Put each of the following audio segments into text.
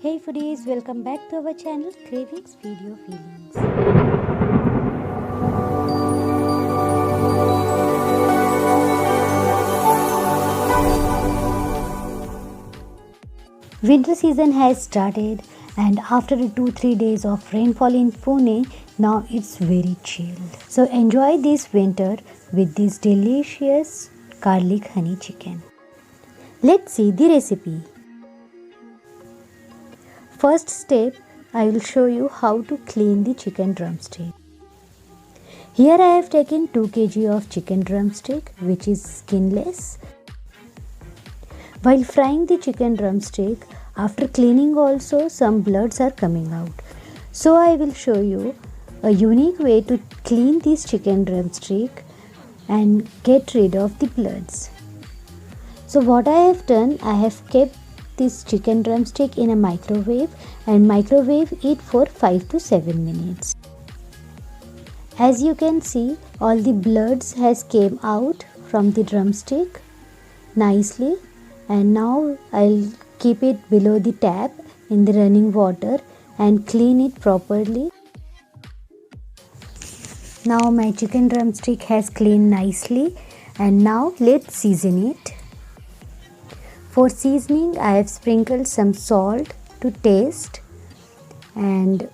Hey foodies, welcome back to our channel Cravings Video Feelings. Winter season has started and after 2-3 days of rainfall in Pune, now it's very chilled. So enjoy this winter with this delicious garlic honey chicken. Let's see the recipe. First step, I will show you how to clean the chicken drumstick. Here I have taken 2 kg of chicken drumstick which is skinless. While frying the chicken drumstick, after cleaning also some bloods are coming out. So I will show you a unique way to clean this chicken drumstick and get rid of the bloods. So what I have done, I have kept this chicken drumstick in a microwave and microwave it for 5 to 7 minutes. As you can see, all the bloods has came out from the drumstick nicely, and now I'll keep it below the tap in the running water and clean it properly. Now my chicken drumstick has cleaned nicely, and now let's season it. For seasoning, I have sprinkled some salt to taste and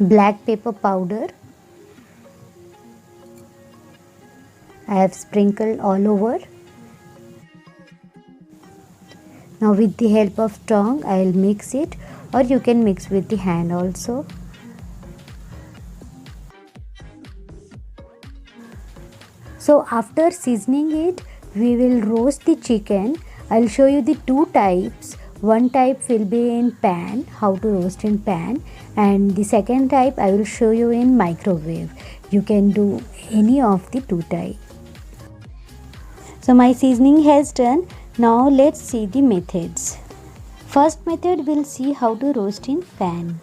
black pepper powder. I have sprinkled all over. Now with the help of tongue, I will mix it, or you can mix with the hand also. So after seasoning it, we will roast the chicken. I'll show you the two types. One type will be in pan, how to roast in pan, and the second type I will show you in microwave. You can do any of the two types. So my seasoning has done. Now let's see the methods. First method, we'll see how to roast in pan.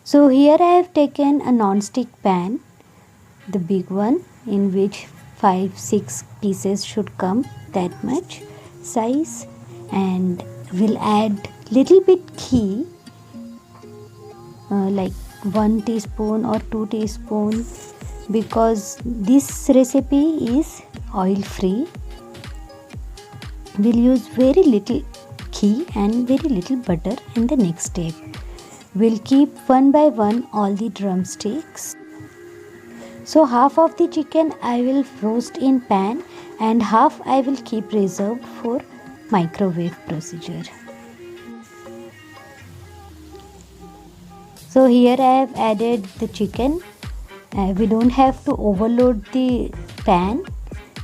So here I have taken a non-stick pan, the big one, in which 5-6 pieces should come, that much size, and we'll add little bit ghee, like 1 teaspoon or 2 teaspoons, because this recipe is oil free. We'll use very little ghee and very little butter in the next step. We'll keep one by one all the drumsticks. So half of the chicken I will roast in pan and half I will keep reserved for microwave procedure. So here I have added the chicken. We don't have to overload the pan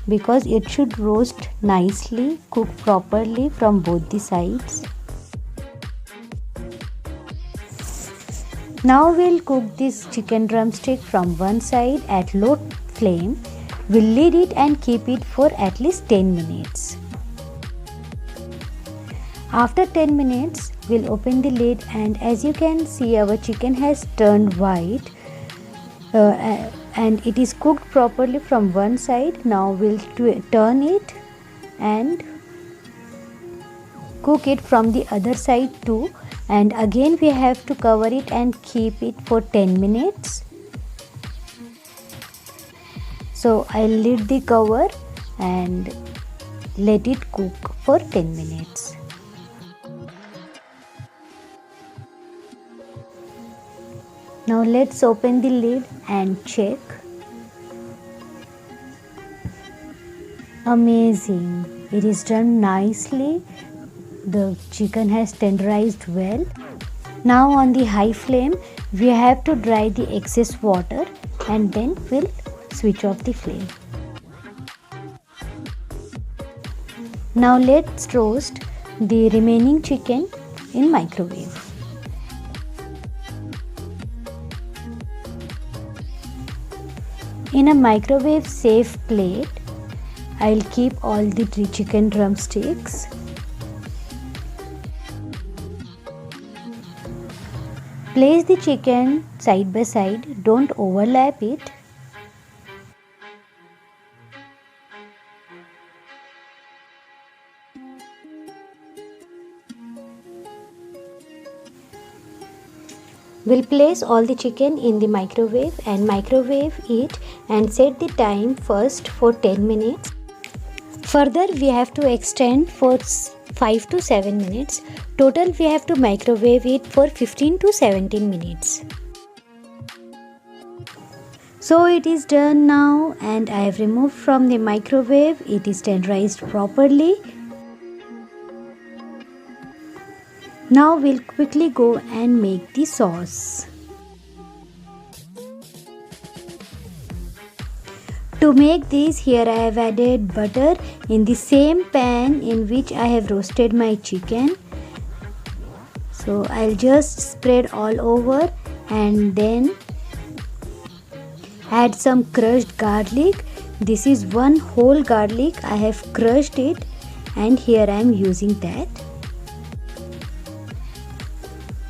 because it should roast nicely, cook properly from both the sides. Now we'll cook this chicken drumstick from one side at low flame. We'll lid it and keep it for at least 10 minutes. After 10 minutes, we'll open the lid, and as you can see, our chicken has turned white and it is cooked properly from one side. Now we'll turn it and cook it from the other side too, and again we have to cover it and keep it for 10 minutes. So I'll lid the cover and let it cook for 10 minutes. Now let's open the lid and check. Amazing! It is done nicely. The chicken has tenderized well. Now on the high flame, we have to dry the excess water and then we'll switch off the flame. Now let's roast the remaining chicken in microwave. In a microwave safe plate, I'll keep all the chicken drumsticks. Place the chicken side by side, don't overlap it. We'll place all the chicken in the microwave and microwave it and set the time first for 10 minutes. Further, we have to extend for 5 to 7 minutes. Total, we have to microwave it for 15 to 17 minutes. So it is done now and I have removed from the microwave. It is tenderized properly. Now we'll quickly go and make the sauce. To make this, here I have added butter in the same pan in which I have roasted my chicken. So I'll just spread all over and then add some crushed garlic. This is one whole garlic. I have crushed it and here I am using that.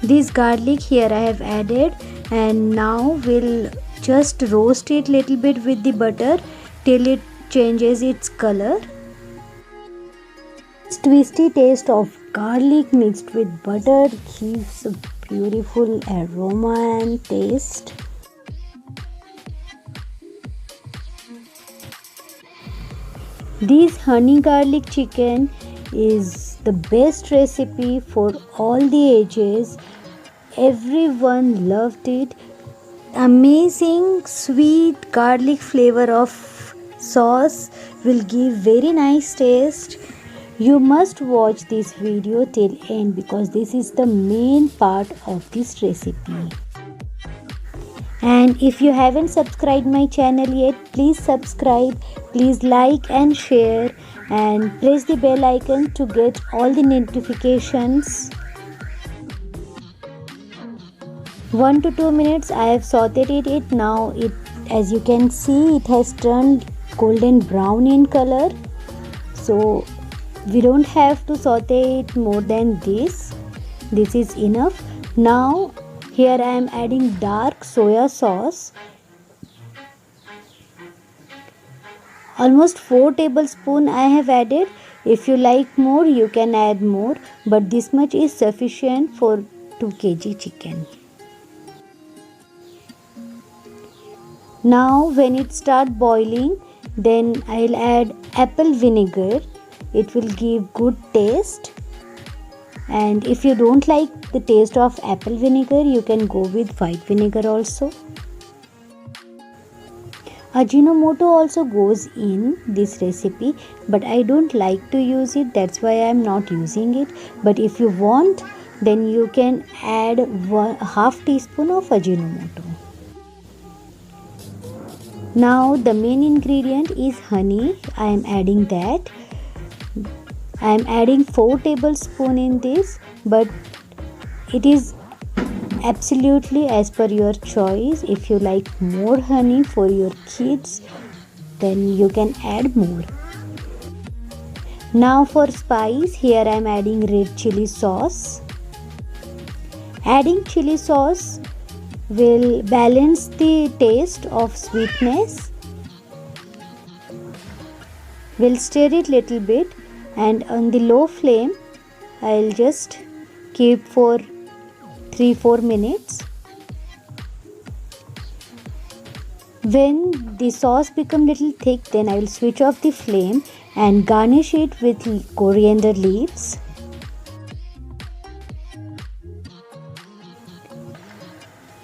This garlic here I have added and now we'll just roast it little bit with the butter till it changes its color. This twisty taste of garlic mixed with butter gives a beautiful aroma and taste. This honey garlic chicken is the best recipe for all the ages. Everyone loved it. Amazing sweet garlic flavor of sauce will give very nice taste. You must watch this video till end because this is the main part of this recipe. And if you haven't subscribed my channel yet, please subscribe, please like and share and press the bell icon to get all the notifications. 1 to 2 minutes I have sauteed it. Now as you can see, it has turned golden brown in color. So we don't have to saute it more than this. This is enough. Now here I am adding dark soya sauce. Almost 4 tablespoons I have added. If you like more, you can add more, but this much is sufficient for 2 kg chicken. Now when it starts boiling, then I'll add apple vinegar. It will give good taste. And if you don't like the taste of apple vinegar, you can go with white vinegar also. Ajinomoto also goes in this recipe, but I don't like to use it. That's why I am not using it. But if you want, then you can add half teaspoon of Ajinomoto. Now the main ingredient is honey. I am adding that. I am adding 4 tablespoons in this, but it is absolutely as per your choice. If you like more honey for your kids, then you can add more. Now for spice, here I am adding red chili sauce. Adding chili sauce will balance the taste of sweetness. We'll stir it little bit and on the low flame I'll just keep for 3-4 minutes. When the sauce become little thick, then I will switch off the flame and garnish it with coriander leaves.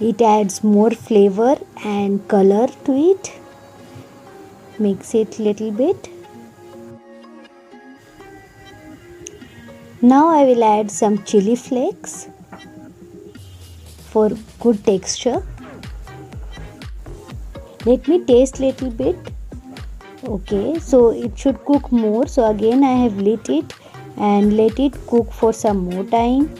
It adds more flavor and color to it. Mix it little bit. Now I will add some chili flakes for good texture. Let me taste little bit. Okay, so it should cook more. So again I have lit it and let it cook for some more time.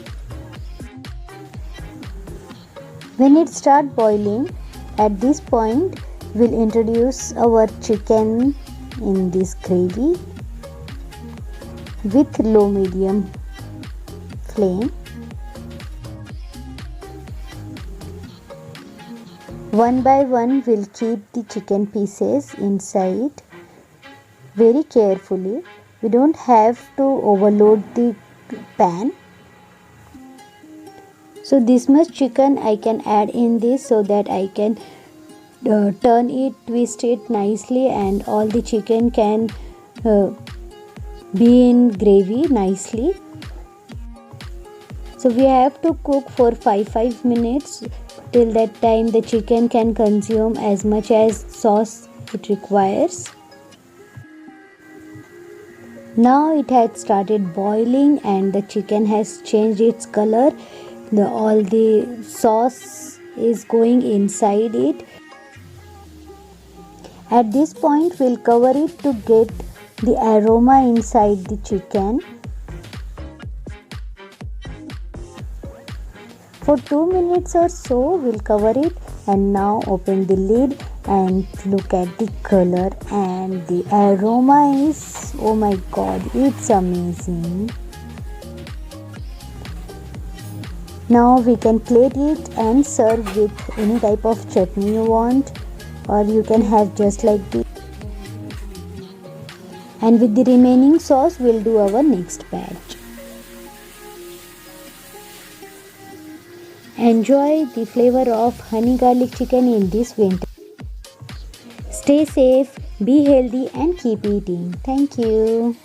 When it starts boiling, at this point we'll introduce our chicken in this gravy with low medium flame. One by one we'll keep the chicken pieces inside very carefully. We don't have to overload the pan. So this much chicken I can add in this so that I can turn it, twist it nicely, and all the chicken can uh, be in gravy nicely. So we have to cook for 5 minutes. Till that time the chicken can consume as much as sauce it requires. Now it had started boiling and the chicken has changed its color. All the sauce is going inside it. At this point we'll cover it to get the aroma inside the chicken. For 2 minutes or so we'll cover it, and now open the lid and look at the color, and the aroma is, oh my god, it's amazing. Now we can plate it and serve with any type of chutney you want, or you can have just like this. And with the remaining sauce we'll do our next batch. Enjoy the flavor of honey garlic chicken in this winter. Stay safe, be healthy, and keep eating. Thank you.